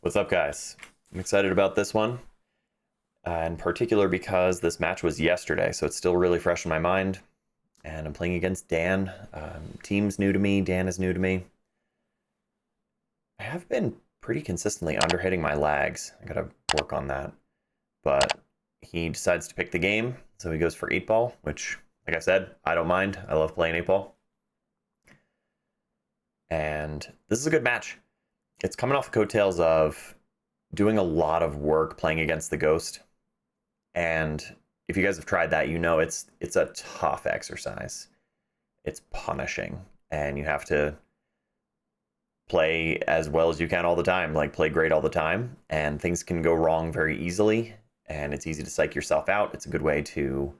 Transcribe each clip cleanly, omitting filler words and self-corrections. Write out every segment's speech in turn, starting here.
What's up, guys? I'm excited about this one, in particular because this match was yesterday, so it's still really fresh in my mind. And I'm playing against Dan. Team's new to me, Dan is new to me. I have been pretty consistently underhitting my lags. I gotta work on that. But he decides to pick the game, so he goes for 8 ball, which, like I said, I don't mind. I love playing 8 ball. And this is a good match. It's coming off the coattails of doing a lot of work playing against the Ghost. And if you guys have tried that, you know it's a tough exercise. It's punishing, and you have to play as well as you can all the time, like play great all the time, and things can go wrong very easily, and it's easy to psych yourself out. It's a good way to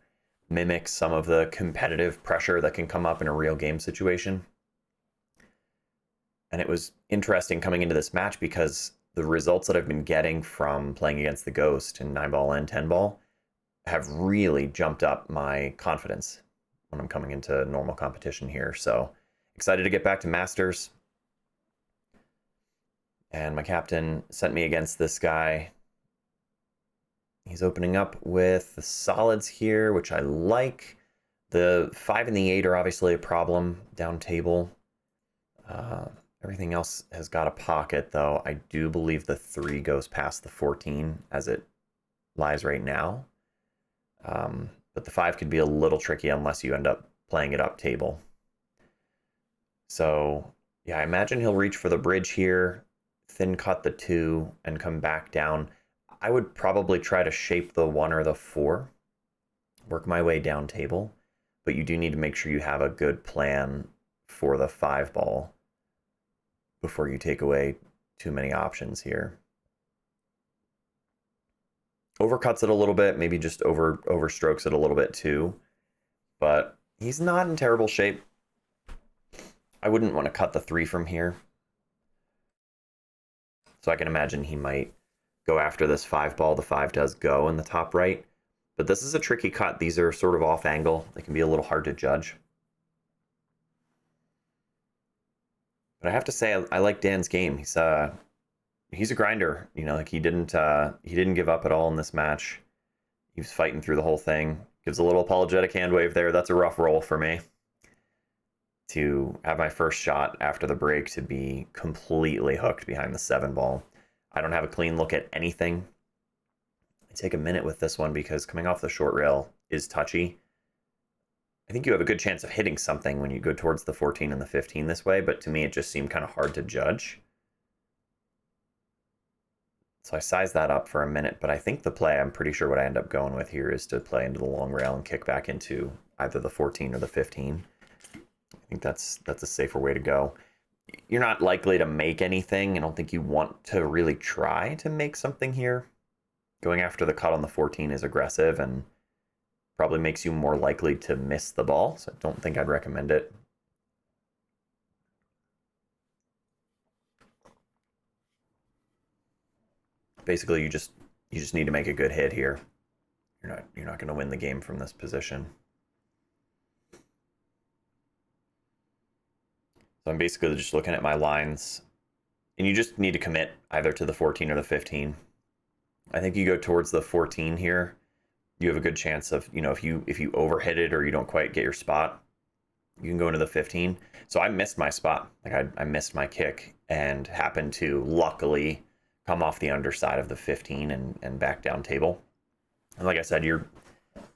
mimic some of the competitive pressure that can come up in a real game situation. And it was interesting coming into this match because the results that I've been getting from playing against the Ghost in 9 ball and 10 ball have really jumped up my confidence when I'm coming into normal competition here. So excited to get back to Masters. And my captain sent me against this guy. He's opening up with the solids here, which I like. The 5 and the 8 are obviously a problem down table. Everything else has got a pocket, though. I do believe the 3 goes past the 14 as it lies right now. But the 5 could be a little tricky unless you end up playing it up table. So, yeah, I imagine he'll reach for the bridge here, thin cut the 2, and come back down. I would probably try to shape the 1 or the 4, work my way down table, but you do need to make sure you have a good plan for the 5 ball before you take away too many options here. Overcuts it a little bit, maybe just overstrokes it a little bit too, but he's not in terrible shape. I wouldn't want to cut the 3 from here, so I can imagine he might go after this 5 ball. The 5 does go in the top right, but this is a tricky cut. These are sort of off angle. They can be a little hard to judge. But I have to say, I like Dan's game. He's a grinder. You know, like he didn't give up at all in this match. He was fighting through the whole thing. Gives a little apologetic hand wave there. That's a rough roll for me. To have my first shot after the break to be completely hooked behind the 7 ball. I don't have a clean look at anything. I take a minute with this one because coming off the short rail is touchy. I think you have a good chance of hitting something when you go towards the 14 and the 15 this way, but to me it just seemed kind of hard to judge. So I sized that up for a minute, but I think the play, I'm pretty sure what I end up going with here is to play into the long rail and kick back into either the 14 or the 15. I think that's a safer way to go. You're not likely to make anything. I don't think you want to really try to make something here. Going after the cut on the 14 is aggressive and probably makes you more likely to miss the ball, so I don't think I'd recommend it. Basically, you just need to make a good hit here. You're not going to win the game from this position. So I'm basically just looking at my lines, and you just need to commit either to the 14 or the 15. I think you go towards the 14 here, you have a good chance of, you know, if you overhit it or you don't quite get your spot, you can go into the 15. So I missed my spot. Like I missed my kick and happened to luckily come off the underside of the 15 and back down table. And like I said, you're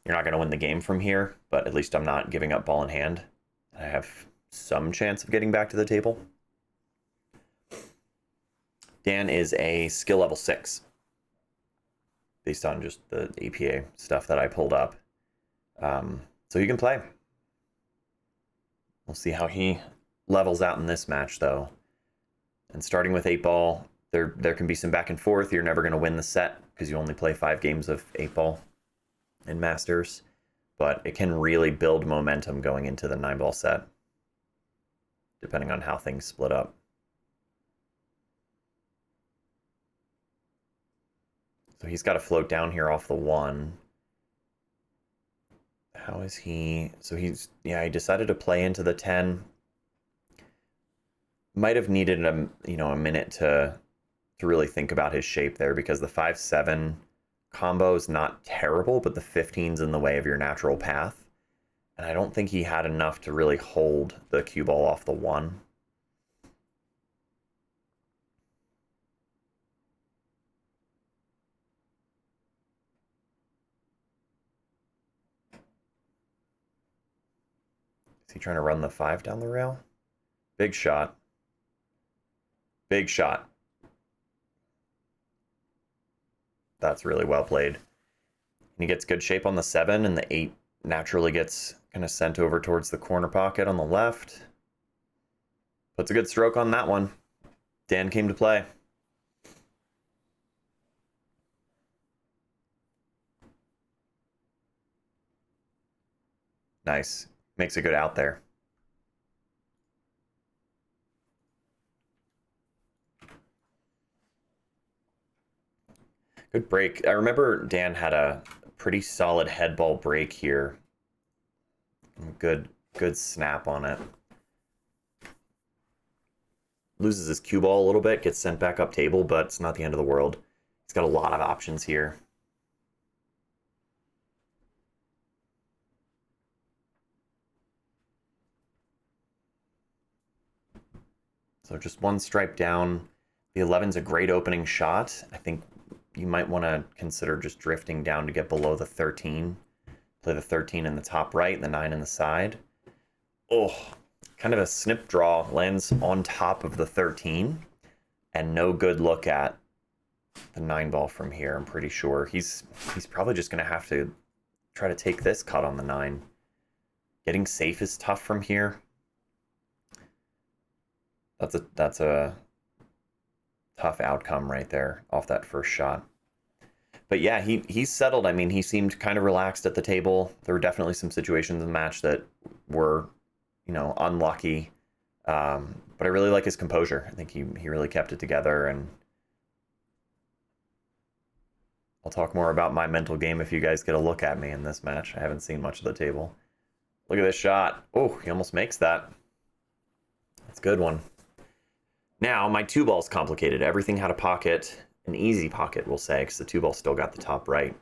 not going to win the game from here, but at least I'm not giving up ball in hand. I have some chance of getting back to the table. Dan is a skill level 6. Based on just the APA stuff that I pulled up. So he can play. We'll see how he levels out in this match, though. And starting with 8 ball, there can be some back and forth. You're never going to win the set because you only play 5 games of 8 ball in Masters. But it can really build momentum going into the 9 ball set, depending on how things split up. So he's got to float down here off the 1. How is he? So he decided to play into the 10. Might have needed a minute to to really think about his shape there, because the 5-7 combo is not terrible, but the 15's in the way of your natural path. And I don't think he had enough to really hold the cue ball off the 1. Is he trying to run the 5 down the rail? Big shot. Big shot. That's really well played. And he gets good shape on the 7, and the 8 naturally gets kind of sent over towards the corner pocket on the left. Puts a good stroke on that one. Dan came to play. Nice. Makes a good out there. Good break. I remember Dan had a pretty solid head ball break here. Good snap on it. Loses his cue ball a little bit, gets sent back up table, but it's not the end of the world. He's got a lot of options here. So just one stripe down. The 11's a great opening shot. I think you might want to consider just drifting down to get below the 13. Play the 13 in the top right and the 9 in the side. Oh, kind of a snip draw. Lands on top of the 13. And no good look at the 9 ball from here, I'm pretty sure. He's probably just going to have to try to take this cut on the 9. Getting safe is tough from here. That's a tough outcome right there off that first shot. But yeah, he's settled. I mean, he seemed kind of relaxed at the table. There were definitely some situations in the match that were, you know, unlucky. But I really like his composure. I think he really kept it together. And I'll talk more about my mental game if you guys get a look at me in this match. I haven't seen much of the table. Look at this shot. Oh, he almost makes that. That's a good one. Now, my 2 ball's complicated. Everything had a pocket, an easy pocket, we'll say, because the 2 ball still got the top right.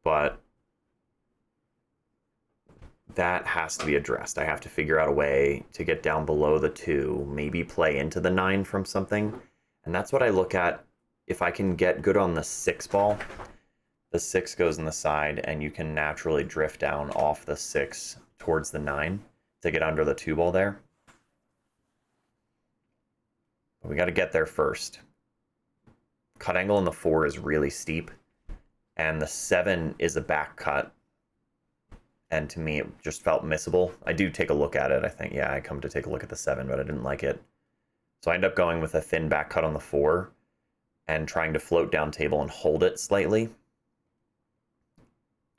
But that has to be addressed. I have to figure out a way to get down below the 2, maybe play into the 9 from something. And that's what I look at. If I can get good on the 6 ball, the 6 goes in the side, and you can naturally drift down off the 6 towards the 9 to get under the 2 ball there. But we got to get there first. Cut angle on the 4 is really steep, and the 7 is a back cut. And to me, it just felt missable. I do take a look at it. I think, yeah, I come to take a look at the 7, but I didn't like it. So I end up going with a thin back cut on the 4 and trying to float down table and hold it slightly.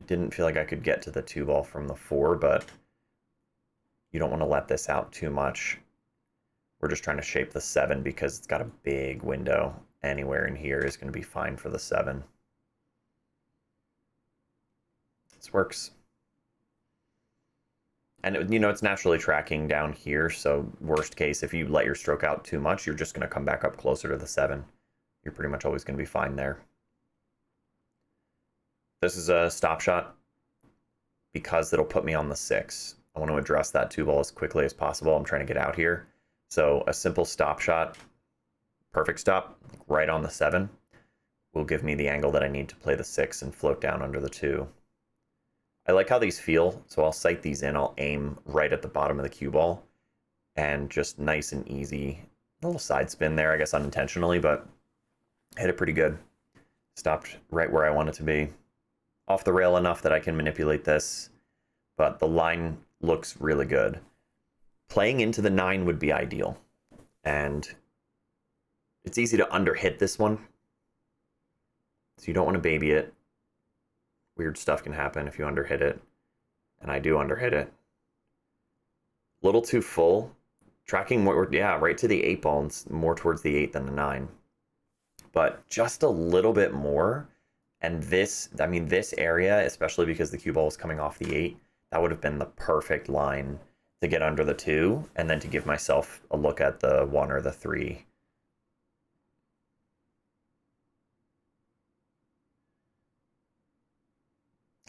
Didn't feel like I could get to the 2 ball from the 4, but you don't want to let this out too much. We're just trying to shape the 7 because it's got a big window. Anywhere in here is going to be fine for the 7. This works. And it's naturally tracking down here, so worst case, if you let your stroke out too much, you're just going to come back up closer to the 7. You're pretty much always going to be fine there. This is a stop shot because it'll put me on the 6. I want to address that 2 ball as quickly as possible. I'm trying to get out here. So a simple stop shot, perfect stop, right on the 7, will give me the angle that I need to play the 6 and float down under the 2. I like how these feel, so I'll sight these in. I'll aim right at the bottom of the cue ball, and just nice and easy. A little side spin there, I guess unintentionally, but hit it pretty good. Stopped right where I want it to be. Off the rail enough that I can manipulate this, but the line looks really good. Playing into the 9 would be ideal, and it's easy to underhit this one, so you don't want to baby it. Weird stuff can happen if you underhit it, and I do underhit it. A little too full. Tracking more, yeah, right to the 8 ball, and more towards the 8 than the 9. But just a little bit more, and this area, especially because the cue ball was coming off the 8, that would have been the perfect line to get under the 2, and then to give myself a look at the 1 or the 3.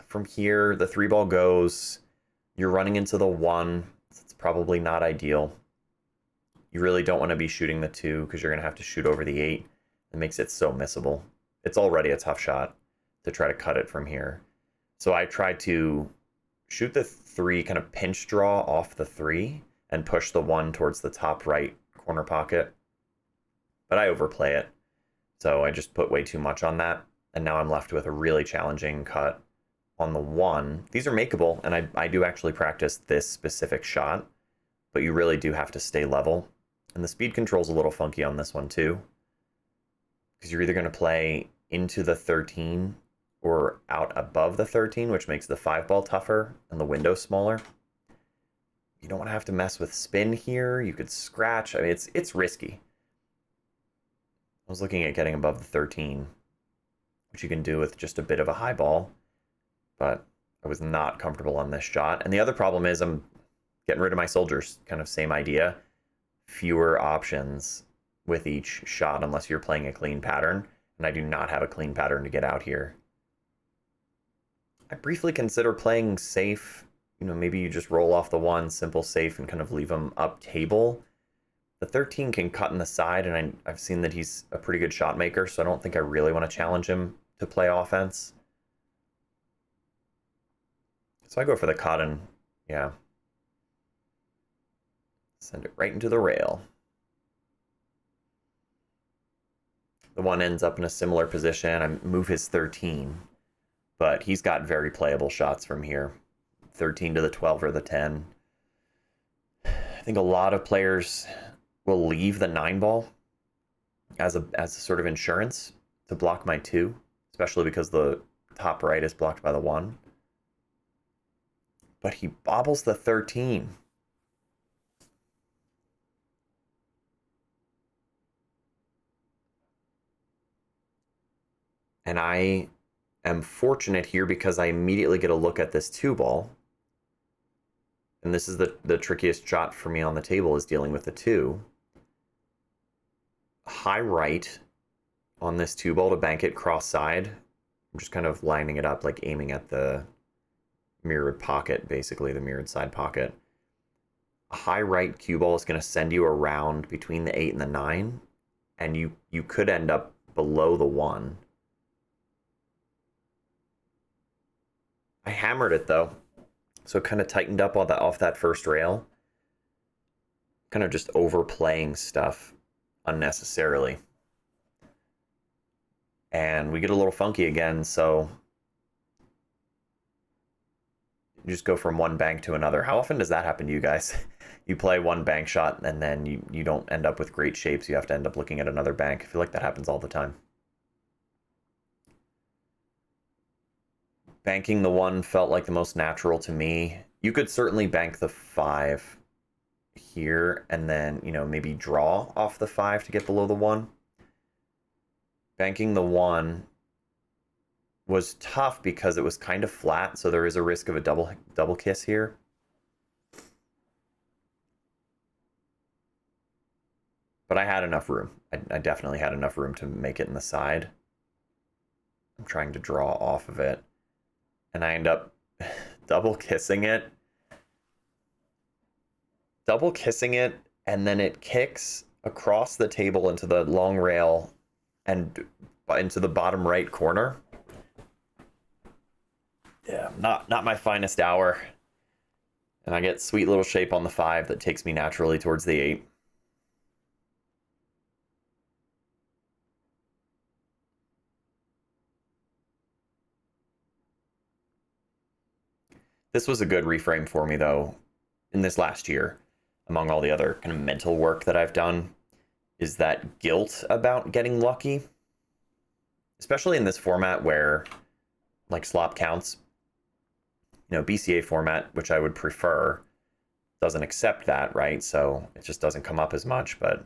From here, the 3 ball goes. You're running into the 1. So it's probably not ideal. You really don't want to be shooting the 2 because you're going to have to shoot over the 8. It makes it so missable. It's already a tough shot to try to cut it from here. So I tried to shoot the 3, kind of pinch draw off the 3, and push the 1 towards the top right corner pocket. But I overplay it. So I just put way too much on that. And now I'm left with a really challenging cut on the 1. These are makeable, and I do actually practice this specific shot, but you really do have to stay level. And the speed control's a little funky on this one too, because you're either going to play into the 13 or out above the 13, which makes the 5 ball tougher and the window smaller. You don't want to have to mess with spin here. You could scratch. I mean, it's risky. I was looking at getting above the 13, which you can do with just a bit of a high ball, but I was not comfortable on this shot. And the other problem is I'm getting rid of my soldiers. Kind of same idea. Fewer options with each shot unless you're playing a clean pattern, and I do not have a clean pattern to get out here. I briefly consider playing safe. You know, maybe you just roll off the 1, simple safe, and kind of leave him up table. The 13 can cut in the side, and I've seen that he's a pretty good shot maker, so I don't think I really want to challenge him to play offense. So I go for the cut and, yeah, send it right into the rail. The 1 ends up in a similar position. I move his 13, but he's got very playable shots from here. 13 to the 12 or the 10. I think a lot of players will leave the 9 ball as a sort of insurance to block my 2, especially because the top right is blocked by the 1. But he bobbles the 13. And I am fortunate here because I immediately get a look at this 2 ball. And this is the trickiest shot for me on the table, is dealing with the 2. High right on this 2 ball to bank it cross side. I'm just kind of lining it up, like aiming at the mirrored pocket, basically the mirrored side pocket. A high right cue ball is going to send you around between the 8 and the 9, and you could end up below the 1. I hammered it though, so it kind of tightened up off that first rail. Kind of just overplaying stuff unnecessarily. And we get a little funky again, so you just go from one bank to another. How often does that happen to you guys? You play one bank shot and then you don't end up with great shapes. You have to end up looking at another bank. I feel like that happens all the time. Banking the 1 felt like the most natural to me. You could certainly bank the 5 here and then, you know, maybe draw off the 5 to get below the 1. Banking the 1 was tough because it was kind of flat, so there is a risk of a double kiss here. But I had enough room. I definitely had enough room to make it in the side. I'm trying to draw off of it, and I end up double kissing it. Double kissing it, and then it kicks across the table into the long rail and into the bottom right corner. Yeah, not my finest hour. And I get sweet little shape on the 5 that takes me naturally towards the 8. This was a good reframe for me, though, in this last year, among all the other kind of mental work that I've done, is that guilt about getting lucky, especially in this format where, like, slop counts. You know, BCA format, which I would prefer, doesn't accept that, right? So it just doesn't come up as much. But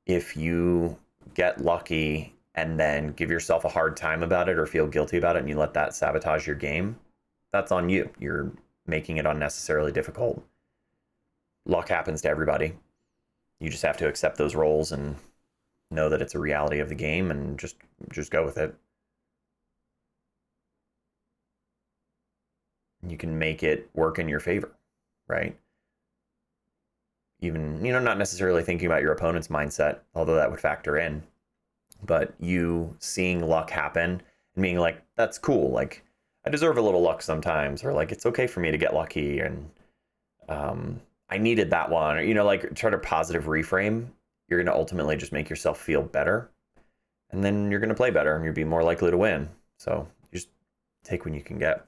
if you get lucky and then give yourself a hard time about it or feel guilty about it and you let that sabotage your game, that's on you. You're making it unnecessarily difficult. Luck happens to everybody. You just have to accept those roles and know that it's a reality of the game and just go with it. You can make it work in your favor, right? Even, not necessarily thinking about your opponent's mindset, although that would factor in, but you seeing luck happen and being like, that's cool. Like, I deserve a little luck sometimes, or like, it's okay for me to get lucky. And I needed that one, or, like try to positive reframe. You're going to ultimately just make yourself feel better. And then you're going to play better and you'll be more likely to win. So you just take when you can get.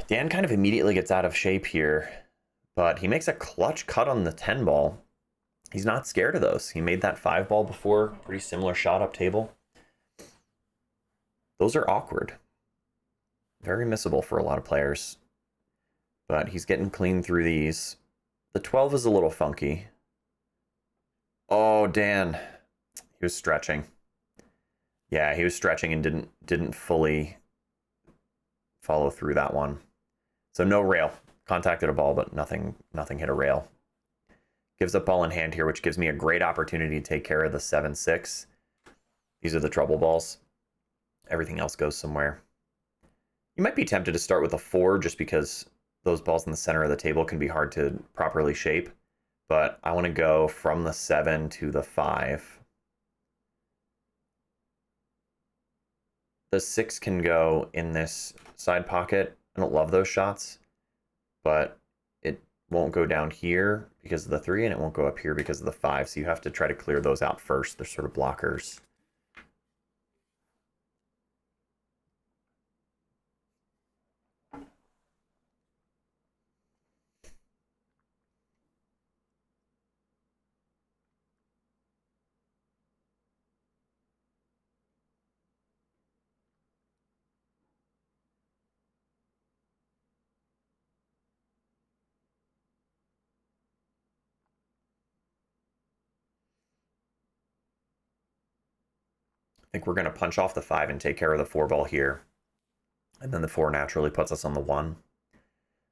Dan kind of immediately gets out of shape here, but he makes a clutch cut on the 10 ball. He's not scared of those. He made that 5 ball before, pretty similar shot up table. Those are awkward. Very missable for a lot of players. But he's getting clean through these. The 12 is a little funky. Oh, Dan. He was stretching. Yeah, he was stretching and didn't fully follow through that one. So no rail. Contacted a ball, but nothing hit a rail. Gives up ball in hand here, which gives me a great opportunity to take care of the 7-6. These are the trouble balls. Everything else goes somewhere. You might be tempted to start with a 4 just because those balls in the center of the table can be hard to properly shape. But I want to go from the 7 to the 5. The 6 can go in this side pocket. I don't love those shots, but it won't go down here because of the 3, and it won't go up here because of the 5. So you have to try to clear those out first. They're sort of blockers. I think we're going to punch off the 5 and take care of the 4 ball here. And then the 4 naturally puts us on the 1.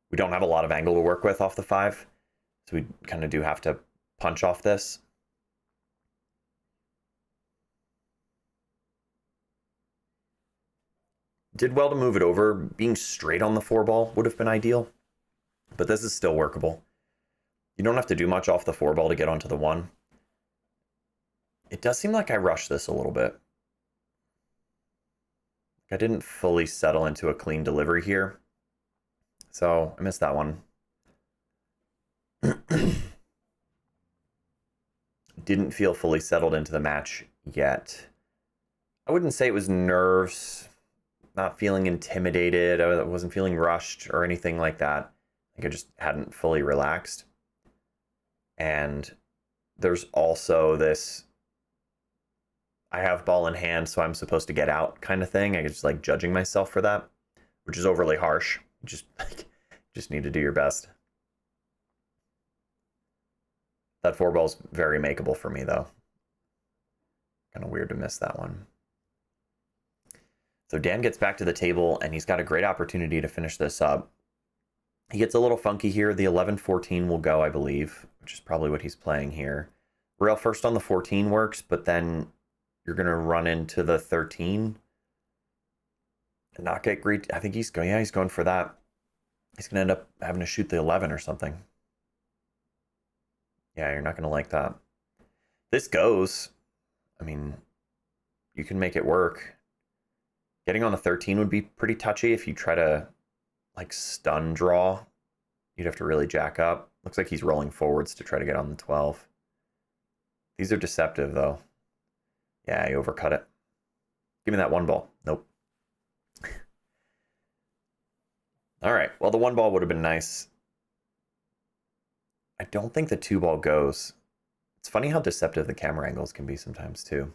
We don't have a lot of angle to work with off the 5. So we kind of do have to punch off this. Did well to move it over. Being straight on the 4 ball would have been ideal. But this is still workable. You don't have to do much off the 4 ball to get onto the 1. It does seem like I rushed this a little bit. I didn't fully settle into a clean delivery here. So I missed that one. Didn't feel fully settled into the match yet. I wouldn't say it was nerves, not feeling intimidated. I wasn't feeling rushed or anything like that. I think I just hadn't fully relaxed. And there's also this, I have ball in hand, so I'm supposed to get out kind of thing. I just like judging myself for that, which is overly harsh. Just need to do your best. That 4 ball's very makeable for me, though. Kind of weird to miss that one. So Dan gets back to the table, and he's got a great opportunity to finish this up. He gets a little funky here. The 11-14 will go, I believe, which is probably what he's playing here. Rail first on the 14 works, but then you're going to run into the 13 and not get great. I think he's going for that. He's going to end up having to shoot the 11 or something. Yeah, you're not going to like that. This goes. I mean, you can make it work. Getting on the 13 would be pretty touchy if you try to like stun draw. You'd have to really jack up. Looks like he's rolling forwards to try to get on the 12. These are deceptive though. Yeah, he overcut it. Give me that 1 ball. Nope. All right. Well, the 1 ball would have been nice. I don't think the 2 ball goes. It's funny how deceptive the camera angles can be sometimes too.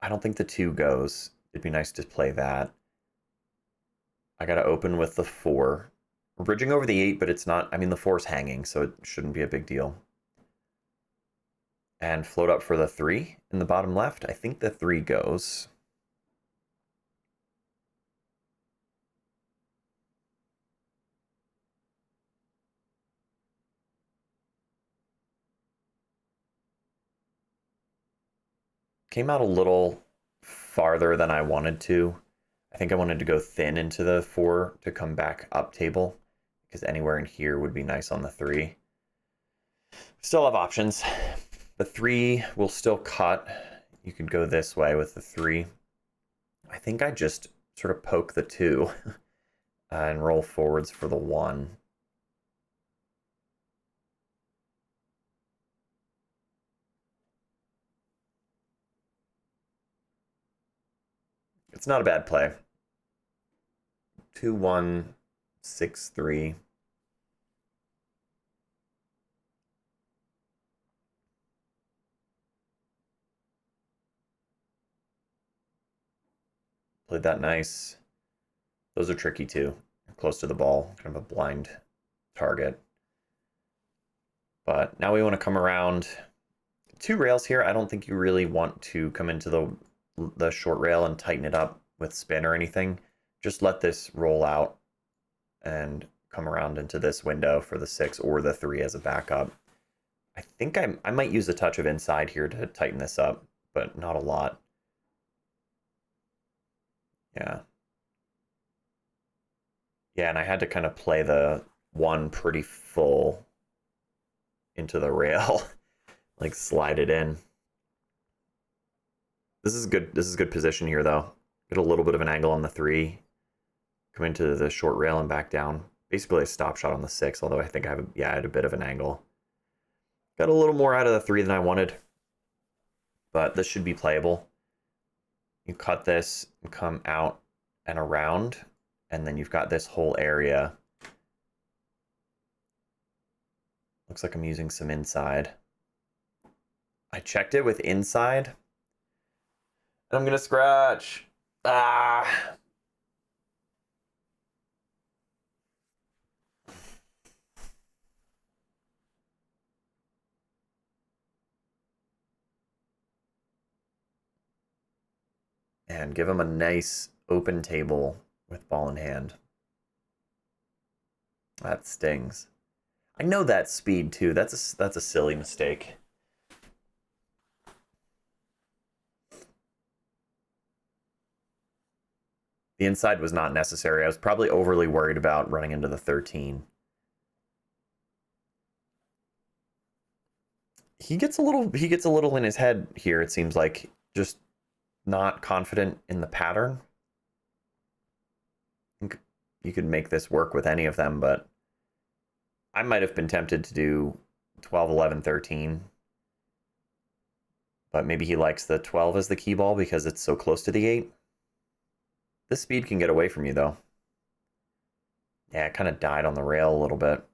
I don't think the 2 goes. It'd be nice to play that. I got to open with the 4. We're bridging over the 8, but it's not. I mean, the 4's hanging, so it shouldn't be a big deal. And float up for the 3 in the bottom left. I think the 3 goes. Came out a little farther than I wanted to. I think I wanted to go thin into the 4 to come back up table, because anywhere in here would be nice on the 3. Still have options. The 3 will still cut. You could go this way with the 3. I think I just sort of poke the 2 and roll forwards for the 1. It's not a bad play. 2, 1, 6, 3. Played that nice. Those are tricky too. Close to the ball, kind of a blind target. But now we want to come around 2 rails here. I don't think you really want to come into the short rail and tighten it up with spin or anything. Just let this roll out and come around into this window for the 6 or the 3 as a backup. I think I might use a touch of inside here to tighten this up, but not a lot. Yeah. Yeah, and I had to kind of play the 1 pretty full into the rail, like slide it in. This is good. This is good position here, though. Get a little bit of an angle on the 3, come into the short rail and back down. Basically a stop shot on the 6, although I think I had a bit of an angle. Got a little more out of the 3 than I wanted, but this should be playable. You cut this and come out and around, and then you've got this whole area. Looks like I'm using some inside. I checked it with inside. I'm gonna scratch. Ah. And give him a nice open table with ball in hand. That stings. I know that speed too. That's a silly mistake. The inside was not necessary. I was probably overly worried about running into the 13. He gets a little in his head here, it seems like, just not confident in the pattern. I think you could make this work with any of them, but I might have been tempted to do 12, 11, 13. But maybe he likes the 12 as the key ball because it's so close to the 8. This speed can get away from you, though. Yeah, it kind of died on the rail a little bit.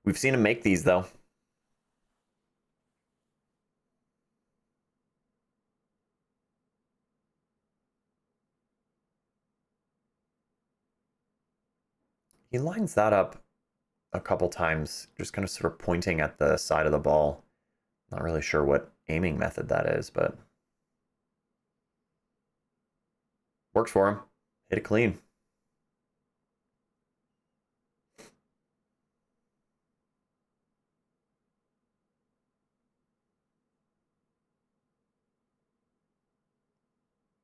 We've seen him make these, though. He lines that up a couple times, just kind of sort of pointing at the side of the ball. Not really sure what aiming method that is, but works for him. Hit it clean.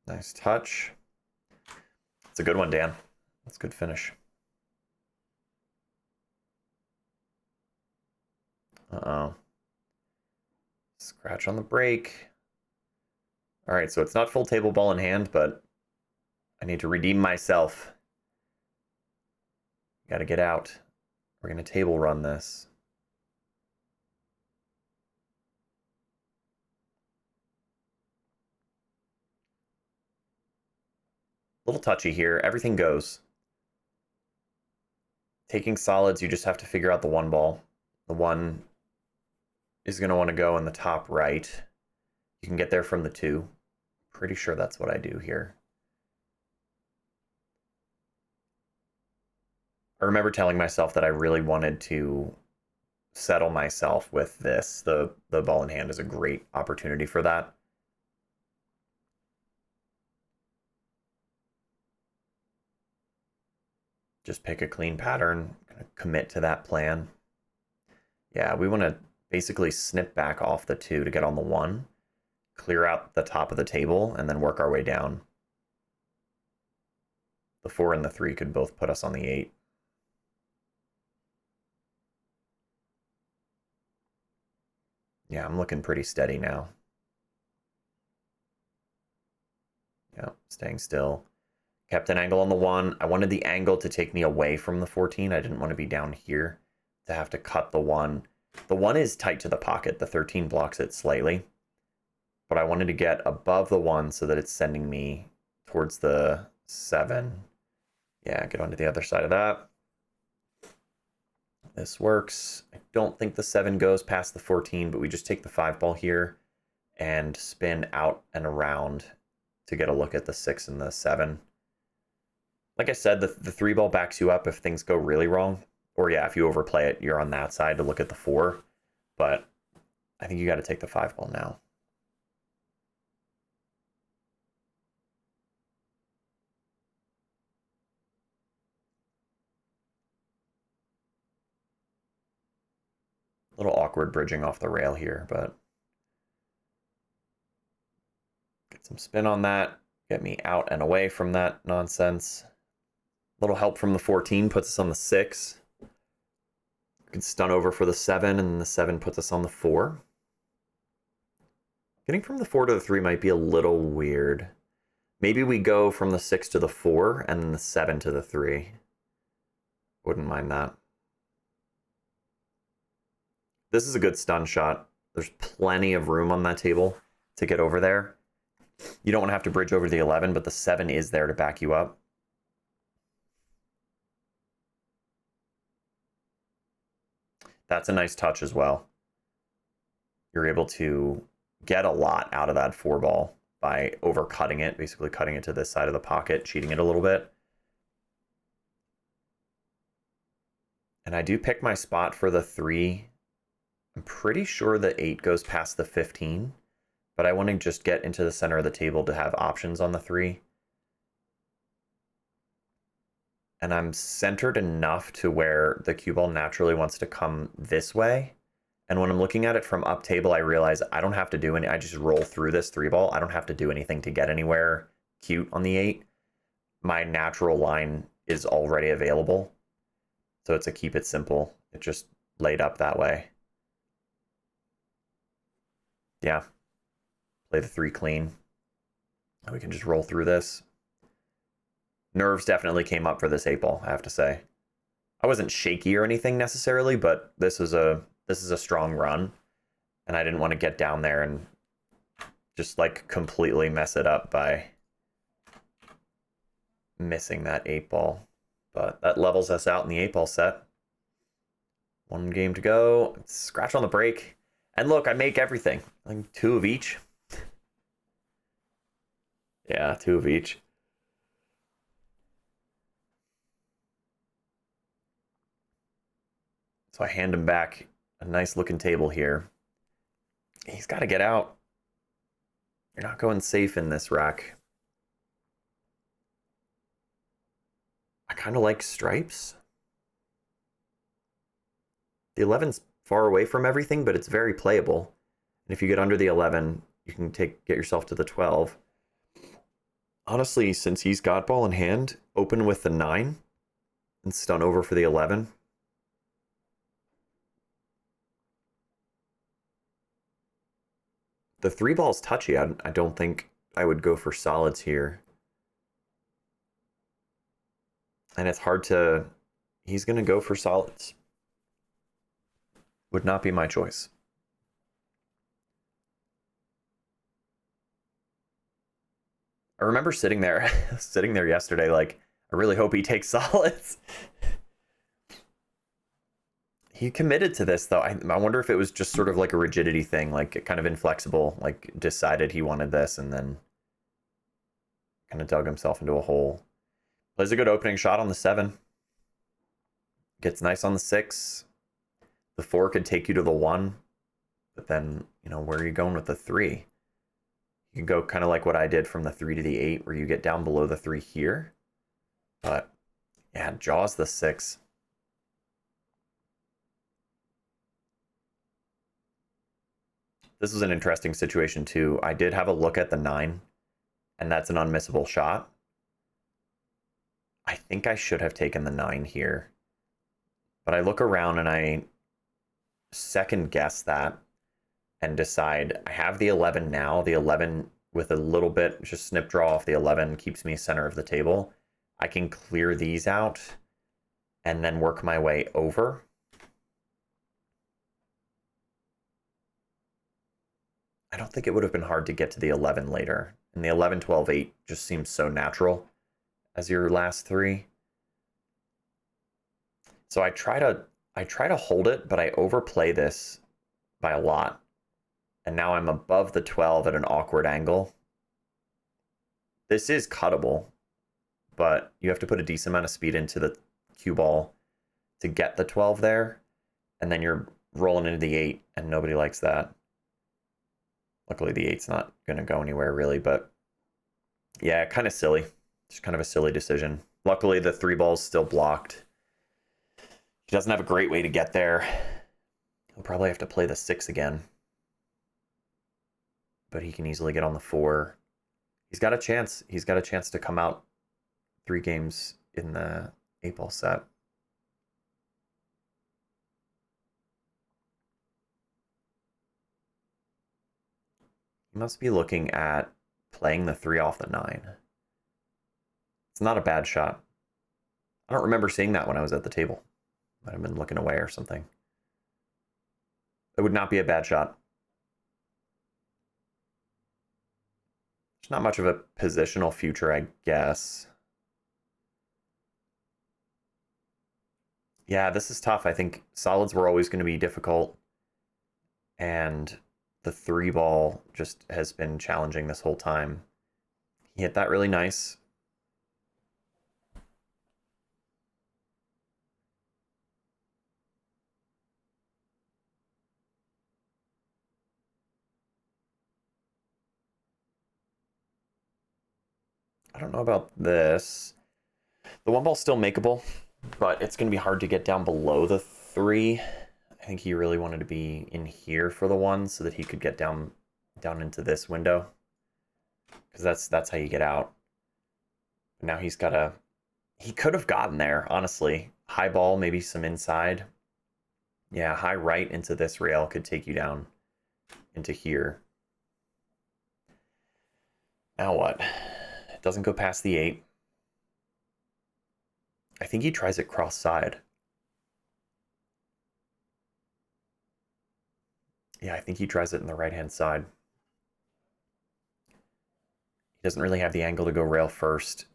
Nice touch. It's a good one, Dan. That's a good finish. Uh-oh. Scratch on the break. All right, so it's not full table ball in hand, but I need to redeem myself. Got to get out. We're going to table run this. A little touchy here. Everything goes. Taking solids, you just have to figure out the 1 ball. The 1 is going to want to go in the top right. You can get there from the 2. Pretty sure that's what I do here. I remember telling myself that I really wanted to settle myself with this. The ball in hand is a great opportunity for that. Just pick a clean pattern, commit to that plan. Yeah, we want to basically snip back off the 2 to get on the 1, clear out the top of the table, and then work our way down. The 4 and the 3 could both put us on the 8. Yeah, I'm looking pretty steady now. Yeah, staying still. Kept an angle on the 1. I wanted the angle to take me away from the 14. I didn't want to be down here to have to cut the 1. The 1 is tight to the pocket. The 13 blocks it slightly. But I wanted to get above the 1 so that it's sending me towards the 7. Yeah, get onto the other side of that. This works. I don't think the 7 goes past the 14, but we just take the 5 ball here and spin out and around to get a look at the 6 and the 7. Like I said, the 3 ball backs you up if things go really wrong. Or yeah, if you overplay it, you're on that side to look at the 4. But I think you got to take the 5 ball now. A little awkward bridging off the rail here, but get some spin on that. Get me out and away from that nonsense. A little help from the 14 puts us on the 6. We can stun over for the 7, and the 7 puts us on the 4. Getting from the 4 to the 3 might be a little weird. Maybe we go from the 6 to the 4, and then the 7 to the 3. Wouldn't mind that. This is a good stun shot. There's plenty of room on that table to get over there. You don't want to have to bridge over the 11, but the 7 is there to back you up. That's a nice touch as well. You're able to get a lot out of that 4 ball by overcutting it, basically cutting it to this side of the pocket, cheating it a little bit. And I do pick my spot for the 3. I'm pretty sure the 8 goes past the 15, but I want to just get into the center of the table to have options on the 3. And I'm centered enough to where the cue ball naturally wants to come this way. And when I'm looking at it from up table, I realize I don't have to do any, I just roll through this 3 ball. I don't have to do anything to get anywhere cute on the 8. My natural line is already available. So it's a keep it simple. It just laid up that way. Yeah. Play the 3 clean. We can just roll through this. Nerves definitely came up for this 8 ball, I have to say. I wasn't shaky or anything necessarily, but this is a strong run, and I didn't want to get down there and just like completely mess it up by missing that 8 ball. But that levels us out in the 8 ball set. 1 game to go. Scratch on the break. And look, I make everything. Like 2 of each. Yeah, 2 of each. So I hand him back a nice looking table here. He's got to get out. You're not going safe in this rack. I kind of like stripes. The 11's far away from everything, but it's very playable. And if you get under the 11, you can get yourself to the 12. Honestly, since he's got ball in hand, open with the 9 and stun over for the 11. The 3 ball's touchy. I don't think I would go for solids here. And it's hard to... He's going to go for solids. Would not be my choice. I remember sitting there yesterday like, I really hope he takes solids. He committed to this, though. I wonder if it was just sort of like a rigidity thing, like kind of inflexible, like decided he wanted this and then kind of dug himself into a hole. Plays a good opening shot on the 7. Gets nice on the 6. The 4 could take you to the 1, but then, you know, where are you going with the 3? You can go kind of like what I did from the 3 to the 8, where you get down below the 3 here. But, yeah, jaws the 6. This was an interesting situation, too. I did have a look at the 9, and that's an unmissable shot. I think I should have taken the 9 here. But I look around and I second guess that and decide I have the 11 now. The 11 with a little bit, just snip draw off the 11 keeps me center of the table. I can clear these out and then work my way over. I don't think it would have been hard to get to the 11 later. And the 11, 12, 8 just seems so natural as your last 3. So I try to hold it, but I overplay this by a lot. And now I'm above the 12 at an awkward angle. This is cuttable, but you have to put a decent amount of speed into the cue ball to get the 12 there. And then you're rolling into the 8, and nobody likes that. Luckily, the 8's not going to go anywhere, really, but yeah, kind of silly. Just kind of a silly decision. Luckily, the 3 ball's still blocked. He doesn't have a great way to get there. He'll probably have to play the 6 again. But he can easily get on the 4. He's got a chance. He's got a chance to come out 3 games in the 8-ball set. He must be looking at playing the 3 off the 9. It's not a bad shot. I don't remember seeing that when I was at the table. Might have been looking away or something. It would not be a bad shot. There's not much of a positional future, I guess. Yeah, this is tough. I think solids were always going to be difficult. And the 3 ball just has been challenging this whole time. He hit that really nice. I don't know about this. The 1 ball's still makeable, but it's going to be hard to get down below the 3. I think he really wanted to be in here for the 1 so that he could get down into this window. Because that's how you get out. But now he's got to... He could have gotten there, honestly. High ball, maybe some inside. Yeah, high right into this rail could take you down into here. Now what? It doesn't go past the 8. I think he tries it cross side. Yeah, I think he tries it in the right-hand side. He doesn't really have the angle to go rail first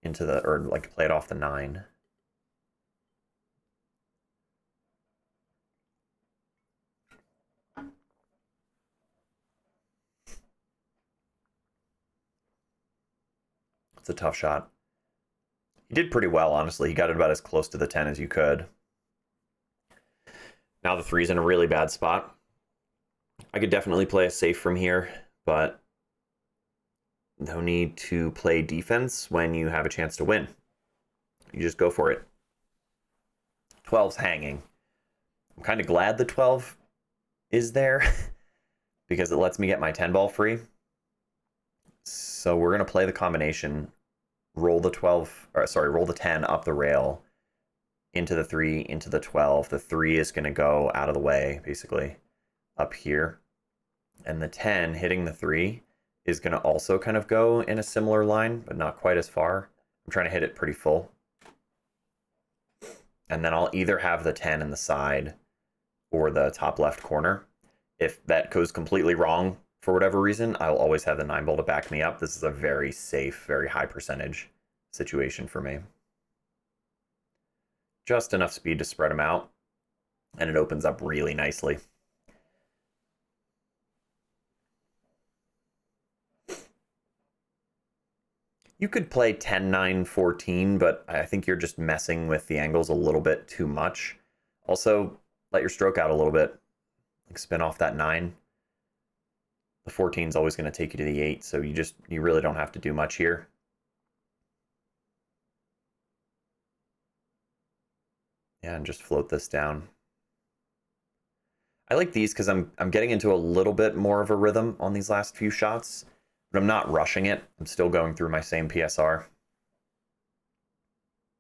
into the, or like play it off the 9. It's a tough shot. He did pretty well, honestly. He got it about as close to the 10 as you could. Now the 3's in a really bad spot. I could definitely play a safe from here, but no need to play defense when you have a chance to win. You just go for it. 12's hanging. I'm kind of glad the 12 is there because it lets me get my 10 ball free. So we're going to play the combination. Roll the 12, or sorry, roll the 10 up the rail into the 3, into the 12. The 3 is going to go out of the way, basically, up here. And the 10 hitting the 3 is going to also kind of go in a similar line, but not quite as far. I'm trying to hit it pretty full. And then I'll either have the 10 in the side or the top left corner. If that goes completely wrong for whatever reason, I'll always have the 9 ball to back me up. This is a very safe, very high percentage situation for me. Just enough speed to spread them out, and it opens up really nicely. You could play 10, 9, 14, but I think you're just messing with the angles a little bit too much. Also, let your stroke out a little bit. Like spin off that 9. The 14 is always going to take you to the 8, so you really don't have to do much here. Yeah, and just float this down. I like these because I'm getting into a little bit more of a rhythm on these last few shots, but I'm not rushing it. I'm still going through my same PSR.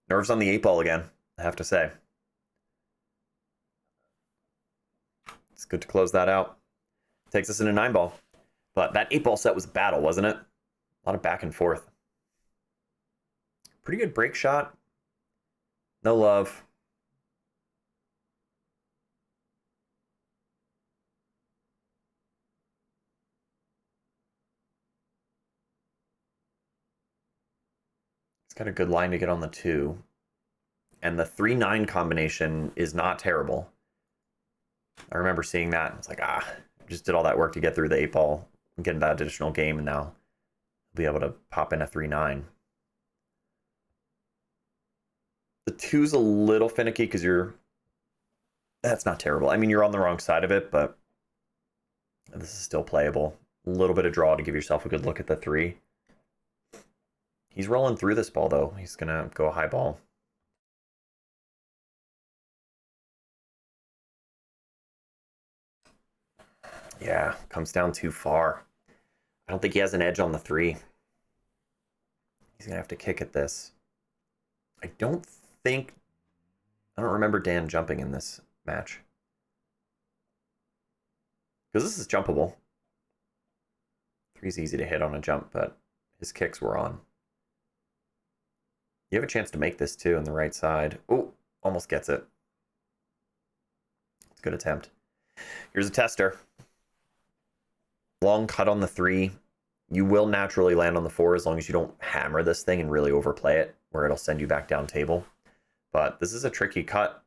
Nerves on the 8 ball again, I have to say. It's good to close that out. Takes us into 9 ball. But that 8 ball set was a battle, wasn't it? A lot of back and forth. Pretty good break shot. No love. It's got a good line to get on the 2. And the 3-9 combination is not terrible. I remember seeing that. It's like, just did all that work to get through the 8 ball and get that additional game, and now I'll be able to pop in a 3-9. The 2's a little finicky because that's not terrible. I mean, you're on the wrong side of it, but this is still playable. A little bit of draw to give yourself a good look at the 3. He's rolling through this ball, though. He's going to go a high ball. Yeah, comes down too far. I don't think he has an edge on the 3. He's going to have to kick at this. I don't remember Dan jumping in this match. Because this is jumpable. 3's easy to hit on a jump, but his kicks were on. You have a chance to make this too on the right side. Oh, almost gets it. It's a good attempt. Here's a tester. Long cut on the 3. You will naturally land on the 4 as long as you don't hammer this thing and really overplay it, where it'll send you back down table. But this is a tricky cut.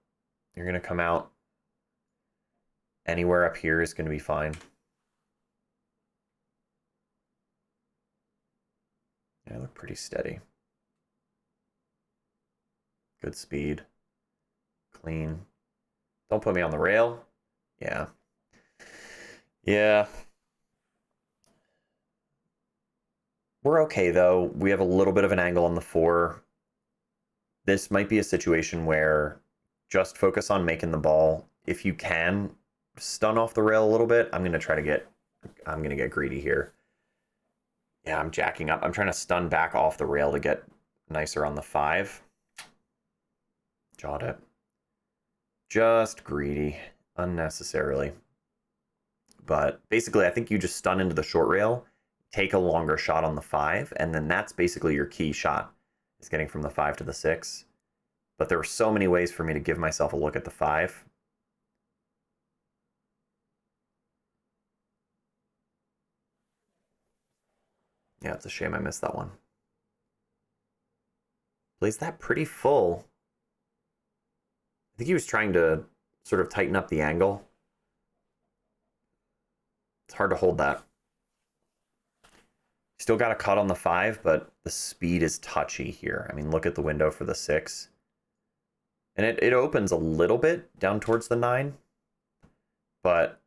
You're going to come out. Anywhere up here is going to be fine. Yeah, look pretty steady. Good speed. Clean. Don't put me on the rail. Yeah. Yeah. We're okay, though. We have a little bit of an angle on the 4. This might be a situation where just focus on making the ball. If you can stun off the rail a little bit, I'm going to get greedy here. Yeah, I'm jacking up. I'm trying to stun back off the rail to get nicer on the 5. Jawed it. Just greedy, unnecessarily. But basically, I think you just stun into the short rail, take a longer shot on the 5, and then that's basically your key shot, is getting from the 5 to the 6. But there were so many ways for me to give myself a look at the 5. Yeah, it's a shame I missed that one. Plays that pretty full. I think he was trying to sort of tighten up the angle. It's hard to hold that. Still got a cut on the 5, but the speed is touchy here. I mean, look at the window for the 6. And it opens a little bit down towards the 9. But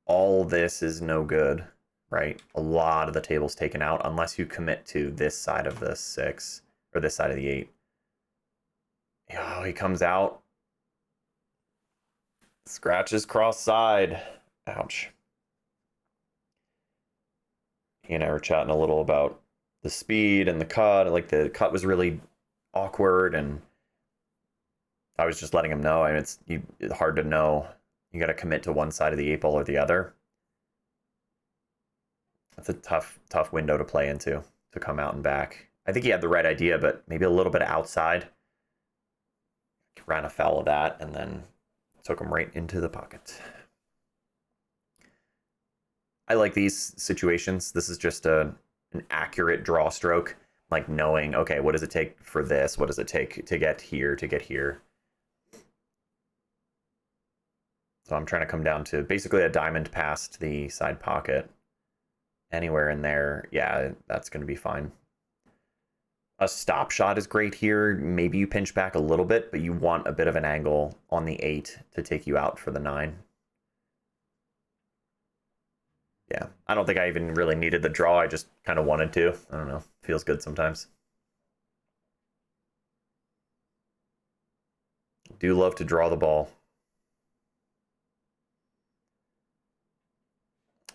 all this is no good, right? A lot of the table's taken out unless you commit to this side of the 6 or this side of the 8. Oh, he comes out. Scratches cross side. Ouch. He and I were chatting a little about the speed and the cut. Like, the cut was really awkward, and I was just letting him know. I mean, it's hard to know. You got to commit to one side of the 8 ball or the other. That's a tough window to play into, to come out and back. I think he had the right idea, but maybe a little bit outside. Ran afoul of that, and then took him right into the pocket. I like these situations. This is just an accurate draw stroke, like knowing, okay, what does it take for this? What does it take to get here, to get here? So I'm trying to come down to basically a diamond past the side pocket. Anywhere in there, yeah, that's going to be fine. A stop shot is great here. Maybe you pinch back a little bit, but you want a bit of an angle on the 8 to take you out for the 9. Yeah, I don't think I even really needed the draw. I just kind of wanted to. I don't know. Feels good sometimes. Do love to draw the ball.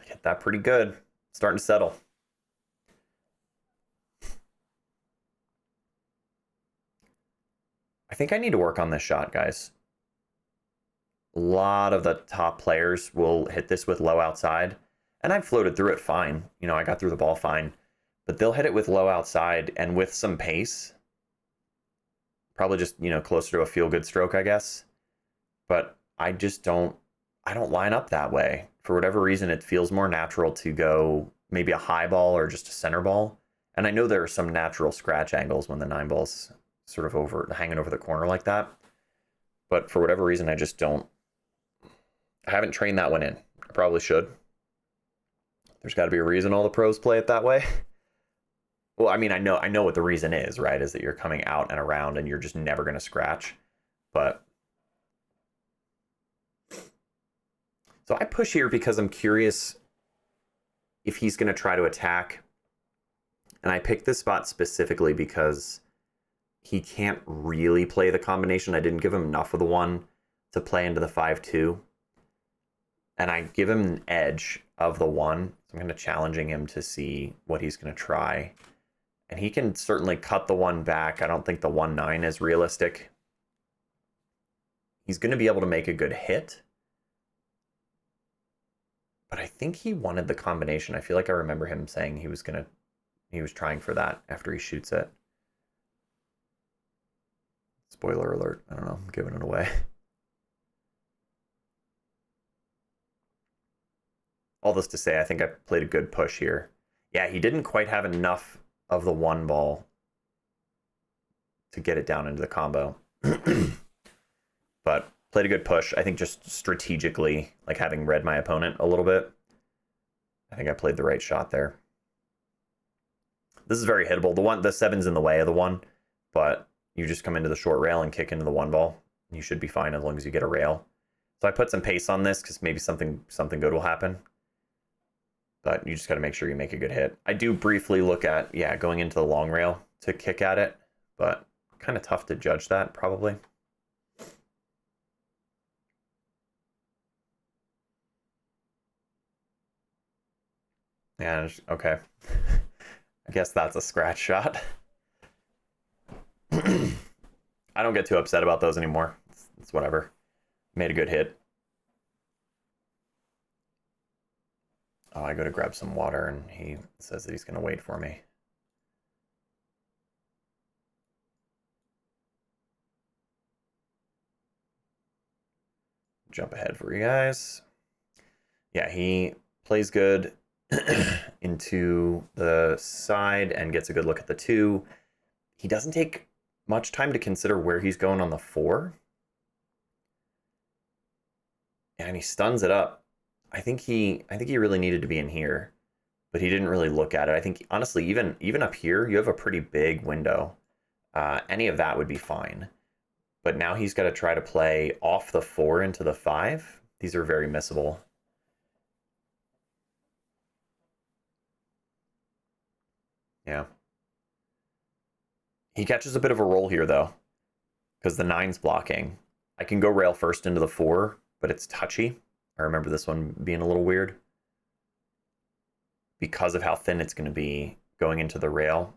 Hit that pretty good. Starting to settle. think I need to work on this shot, guys. A lot of the top players will hit this with low outside, and I floated through it fine. You know, I got through the ball fine, but they'll hit it with low outside and with some pace. Probably just, you know, closer to a feel-good stroke, I guess. But I just don't line up that way. For whatever reason, it feels more natural to go maybe a high ball or just a center ball. And I know there are some natural scratch angles when the 9 ball's sort of hanging over the corner like that. But for whatever reason, I just don't. I haven't trained that one in. I probably should. There's got to be a reason all the pros play it that way. Well, I mean, I know what the reason is, right? Is that you're coming out and around and you're just never going to scratch. But so I push here because I'm curious if he's going to try to attack. And I picked this spot specifically because he can't really play the combination. I didn't give him enough of the 1 to play into the 5-2. And I give him an edge of the 1. So I'm kind of challenging him to see what he's going to try. And he can certainly cut the 1 back. I don't think the 1-9 is realistic. He's going to be able to make a good hit. But I think he wanted the combination. I feel like I remember him saying he was trying for that after he shoots it. Spoiler alert. I don't know. I'm giving it away. All this to say, I think I played a good push here. Yeah, he didn't quite have enough of the 1 ball to get it down into the combo. But played a good push. I think just strategically, like having read my opponent a little bit, I think I played the right shot there. This is very hittable. The 7's in the way of the 1, but you just come into the short rail and kick into the 1 ball. You should be fine as long as you get a rail. So I put some pace on this because maybe something good will happen. But you just got to make sure you make a good hit. I do briefly look at, yeah, going into the long rail to kick at it, but kind of tough to judge that probably. Yeah, okay. I guess that's a scratch shot. I don't get too upset about those anymore. It's whatever. Made a good hit. Oh, I go to grab some water and he says that he's going to wait for me. Jump ahead for you guys. Yeah, he plays good into the side and gets a good look at the 2. He doesn't take much time to consider where he's going on the 4. And he stuns it up. I think he really needed to be in here, but he didn't really look at it. I think honestly, even up here, you have a pretty big window. Any of that would be fine. But now he's got to try to play off the 4 into the 5. These are very missable. Yeah. He catches a bit of a roll here, though, because the 9's blocking. I can go rail first into the 4, but it's touchy. I remember this one being a little weird because of how thin it's going to be going into the rail.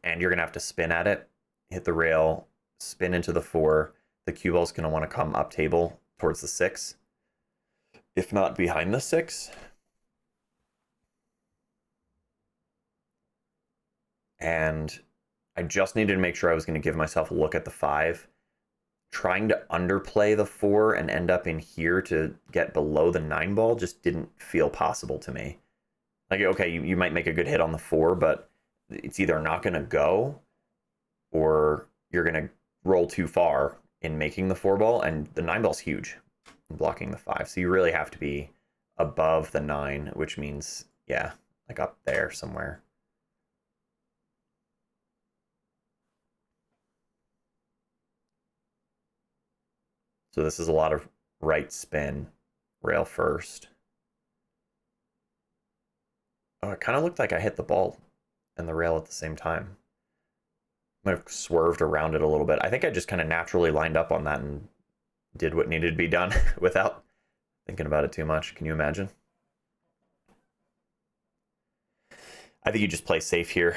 And you're going to have to spin at it, hit the rail, spin into the 4. The cue ball's going to want to come up table towards the 6, if not behind the 6. And I just needed to make sure I was going to give myself a look at the 5. Trying to underplay the 4 and end up in here to get below the 9 ball just didn't feel possible to me. Like, okay, you might make a good hit on the 4, but it's either not going to go or you're going to roll too far in making the 4 ball, and the 9 ball's huge in blocking the 5. So you really have to be above the 9, which means, yeah, like up there somewhere. So this is a lot of right spin, rail first. Oh, it kind of looked like I hit the ball and the rail at the same time. Might have swerved around it a little bit. I think I just kind of naturally lined up on that and did what needed to be done without thinking about it too much. Can you imagine? I think you just play safe here.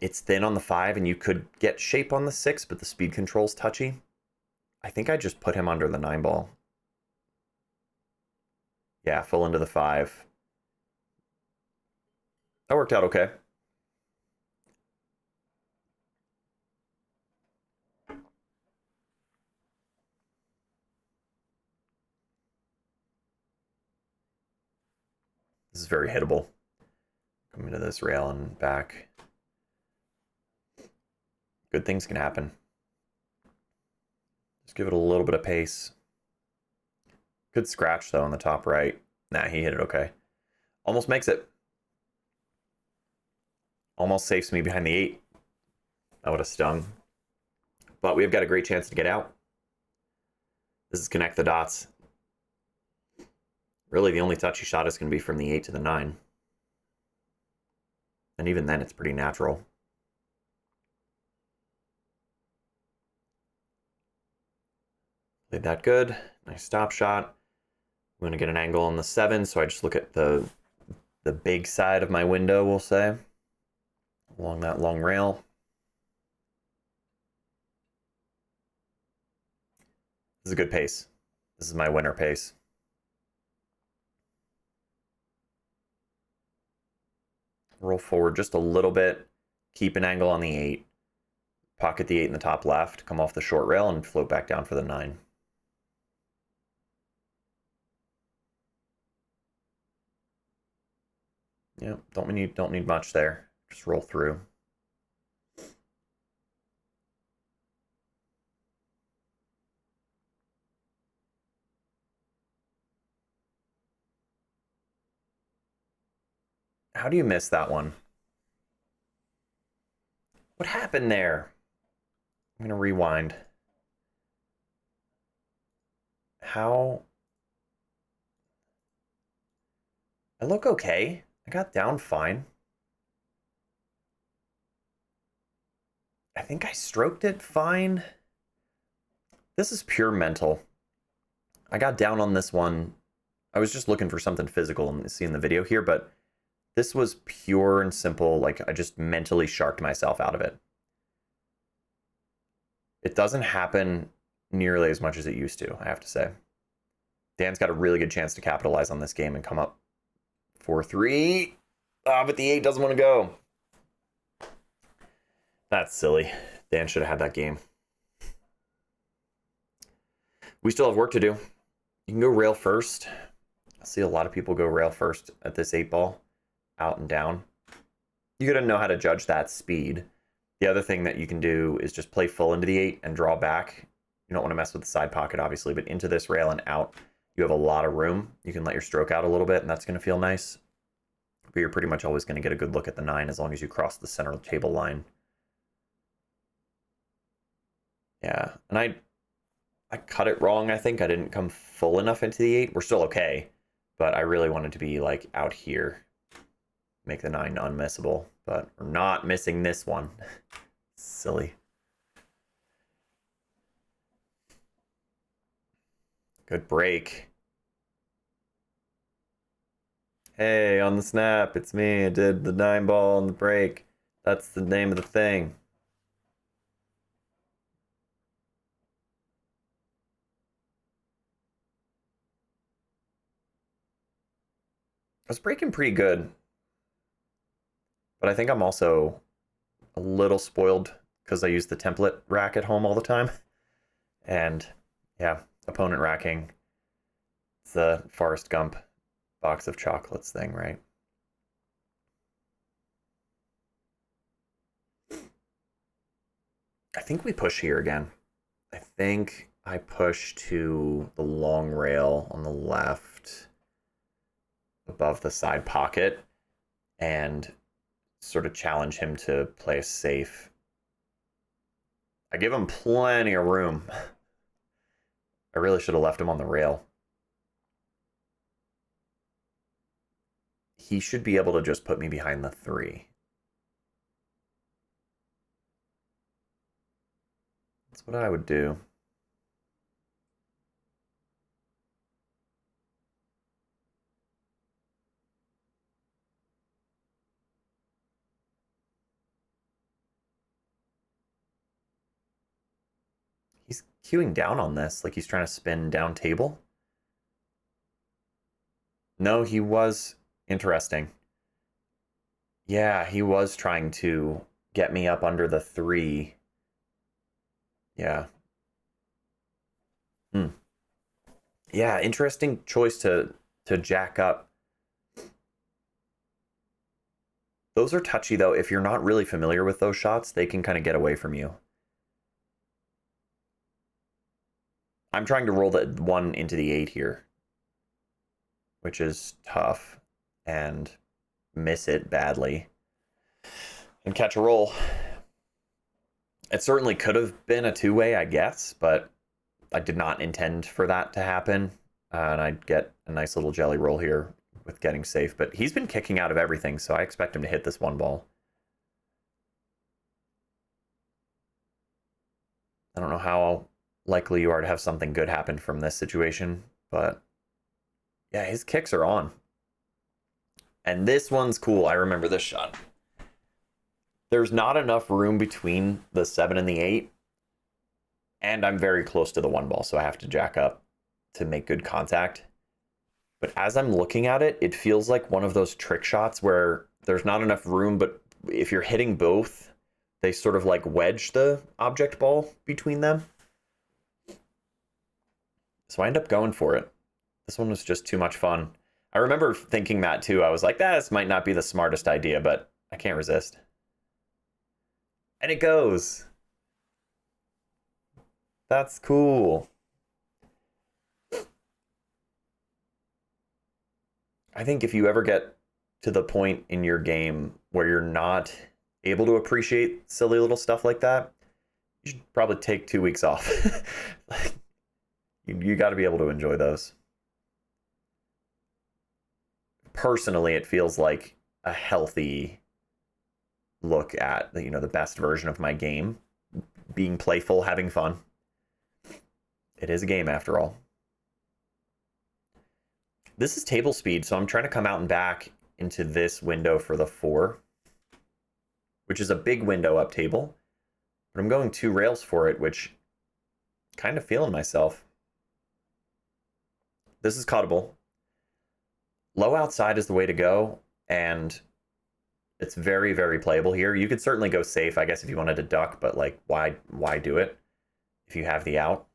it's thin on the 5, and you could get shape on the 6, but the speed control's touchy. I think I just put him under the 9 ball. Yeah, full into the 5. That worked out okay. This is very hittable. Coming to this rail and back. Good things can happen. Just give it a little bit of pace. Good scratch, though, on the top right. Nah, he hit it okay. Almost makes it. Almost safes me behind the 8. That would have stung. But we've got a great chance to get out. This is connect the dots. Really, the only touchy shot is going to be from the 8 to the 9. And even then, it's pretty natural. Played that good. Nice stop shot. I'm going to get an angle on the 7, so I just look at the big side of my window, we'll say, along that long rail. This is a good pace. This is my winner pace. Roll forward just a little bit. Keep an angle on the 8. Pocket the 8 in the top left. Come off the short rail and float back down for the 9. Yeah, don't need much there. Just roll through. How do you miss that one? What happened there? I'm gonna rewind. How? I look okay. I got down fine. I think I stroked it fine. This is pure mental. I got down on this one. I was just looking for something physical and seeing the video here, but this was pure and simple. Like, I just mentally sharked myself out of it. It doesn't happen nearly as much as it used to, I have to say. Dan's got a really good chance to capitalize on this game and come up 4-3. Ah, but the 8 doesn't want to go. That's silly. Dan should have had that game. We still have work to do. You can go rail first. I see a lot of people go rail first at this 8 ball, out and down. You gotta know how to judge that speed. The other thing that you can do is just play full into the 8 and draw back. You don't want to mess with the side pocket, obviously, but into this rail and out, you have a lot of room. You can let your stroke out a little bit, and that's going to feel nice. But you're pretty much always going to get a good look at the 9 as long as you cross the center table line. Yeah, and I cut it wrong, I think. I didn't come full enough into the 8. We're still okay, but I really wanted to be, like, out here. Make the 9 unmissable, but we're not missing this one. Silly. Good break. Hey, on the snap, it's me. I did the 9 ball on the break. That's the name of the thing. I was breaking pretty good, but I think I'm also a little spoiled because I use the template rack at home all the time. And yeah, opponent racking. It's the Forrest Gump box of chocolates thing, right? I think we push here again. I think I push to the long rail on the left above the side pocket and sort of challenge him to play a safe. I give him plenty of room. I really should have left him on the rail. He should be able to just put me behind the 3. That's what I would do. queuing down on this, like he's trying to spin down table. No, he was interesting. Yeah, he was trying to get me up under the 3. Yeah. Hmm. Yeah, interesting choice to jack up. Those are touchy though. If you're not really familiar with those shots, they can kind of get away from you. I'm trying to roll the 1 into the 8 here, which is tough, and miss it badly and catch a roll. It certainly could have been a 2-way, I guess, but I did not intend for that to happen. And I'd get a nice little jelly roll here with getting safe. But he's been kicking out of everything, so I expect him to hit this 1 ball. I don't know how likely you are to have something good happen from this situation, but yeah, his kicks are on. And this one's cool. I remember this shot. There's not enough room between the 7 and the 8, and I'm very close to the 1 ball, so I have to jack up to make good contact. But as I'm looking at it, it feels like one of those trick shots where there's not enough room, but if you're hitting both, they sort of like wedge the object ball between them. So I end up going for it. This one was just too much fun. I remember thinking that too. I was like, this might not be the smartest idea, but I can't resist. And it goes. That's cool. I think if you ever get to the point in your game where you're not able to appreciate silly little stuff like that, you should probably take 2 weeks off. you got to be able to enjoy those. Personally, it feels like a healthy look at the best version of my game, being playful, having fun. It is a game after all. This is table speed, so I'm trying to come out and back into this window for the 4, which is a big window up table, but I'm going 2 rails for it, which kind of feeling myself. This is cuttable. Low outside is the way to go, and it's very, very playable here. You could certainly go safe, I guess, if you wanted to duck, but like, why do it if you have the out?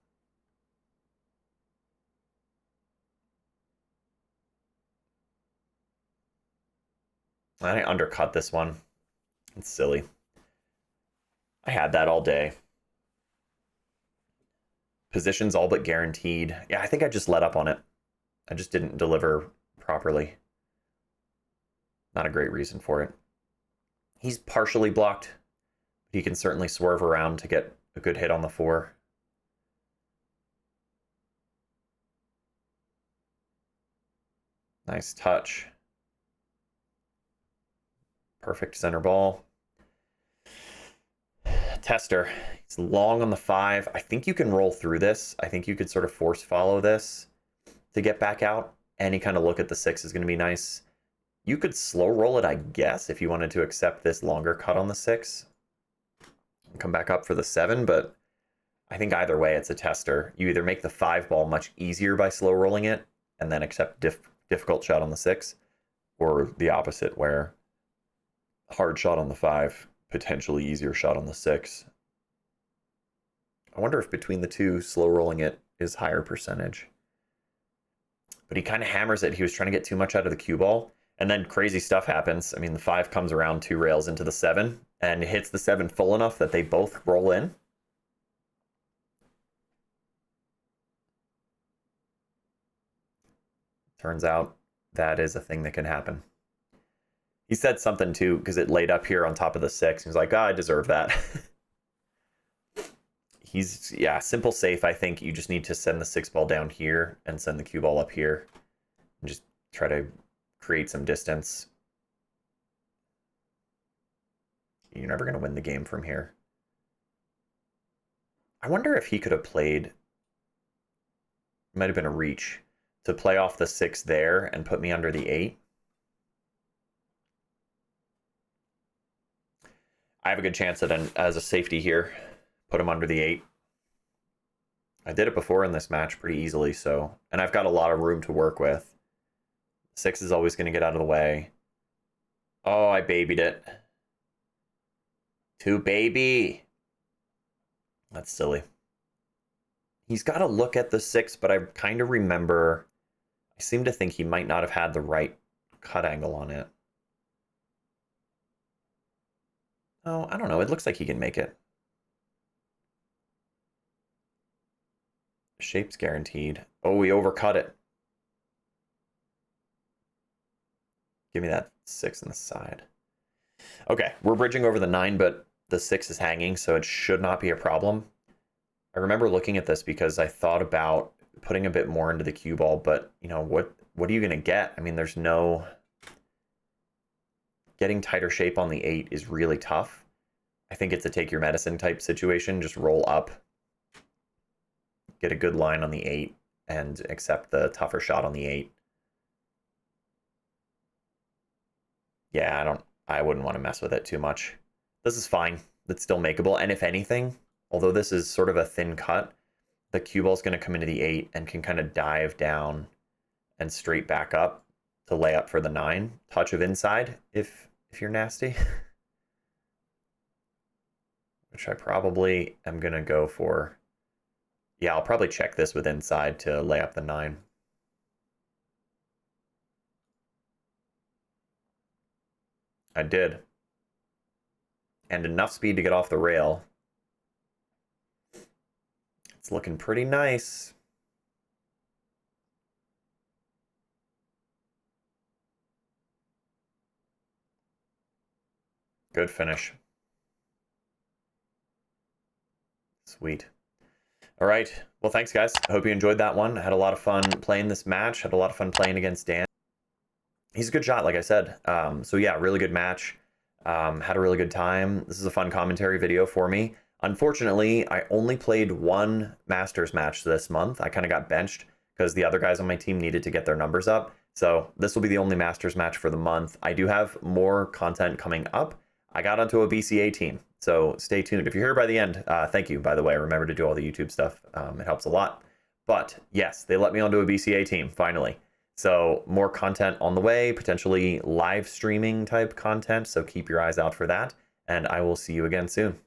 I undercut this one. It's silly. I had that all day. Positions all but guaranteed. Yeah, I think I just let up on it. I just didn't deliver properly. Not a great reason for it. He's partially blocked, but he can certainly swerve around to get a good hit on the 4. Nice touch. Perfect center ball. Tester. It's long on the 5. I think you can roll through this. I think you could sort of force follow this to get back out. Any kind of look at the 6 is going to be nice. You could slow roll it, I guess, if you wanted to accept this longer cut on the 6. Come back up for the 7, but I think either way, it's a tester. You either make the 5 ball much easier by slow rolling it and then accept difficult shot on the 6, or the opposite, where hard shot on the 5, potentially easier shot on the 6. I wonder if between the two, slow rolling it is higher percentage. But he kind of hammers it. He was trying to get too much out of the cue ball, and then crazy stuff happens. I mean, the 5 comes around 2 rails into the 7 and hits the 7 full enough that they both roll in. Turns out that is a thing that can happen. He said something too, because it laid up here on top of the 6. He was like, I deserve that. He's, yeah, simple safe. I think you just need to send the 6 ball down here and send the cue ball up here and just try to create some distance. You're never going to win the game from here. I wonder if he could have played, it might have been a reach, to play off the 6 there and put me under the 8. I have a good chance at as a safety here. Put him under the 8. I did it before in this match pretty easily, so... And I've got a lot of room to work with. 6 is always going to get out of the way. Oh, I babied it. 2 baby! That's silly. He's got to look at the 6, but I kind of remember... I seem to think he might not have had the right cut angle on it. Oh, I don't know. It looks like he can make it. Shape's guaranteed. Oh, he overcut it. Give me that 6 on the side. Okay, we're bridging over the 9, but the 6 is hanging, so it should not be a problem. I remember looking at this because I thought about putting a bit more into the cue ball, but, you know, what are you going to get? I mean, there's no... Getting tighter shape on the 8 is really tough. I think it's a take your medicine type situation. Just roll up, get a good line on the 8, and accept the tougher shot on the 8. Yeah, I wouldn't want to mess with it too much. This is fine. It's still makeable. And if anything, although this is sort of a thin cut, the cue ball's going to come into the 8 and can kind of dive down and straight back up to lay up for the 9. Touch of inside if you're nasty. Which I probably am going to go for. Yeah, I'll probably check this with inside to lay up the 9. I did. And enough speed to get off the rail. It's looking pretty nice. Good finish. Sweet. All right. Well, thanks, guys. I hope you enjoyed that one. I had a lot of fun playing this match. Had a lot of fun playing against Dan. He's a good shot, like I said. So yeah, really good match. Had a really good time. This is a fun commentary video for me. Unfortunately, I only played one Masters match this month. I kind of got benched because the other guys on my team needed to get their numbers up. So this will be the only Masters match for the month. I do have more content coming up. I got onto a BCA team, so stay tuned. If you're here by the end, thank you, by the way. Remember to do all the YouTube stuff. It helps a lot. But yes, they let me onto a BCA team, finally. So more content on the way, potentially live streaming type content. So keep your eyes out for that. And I will see you again soon.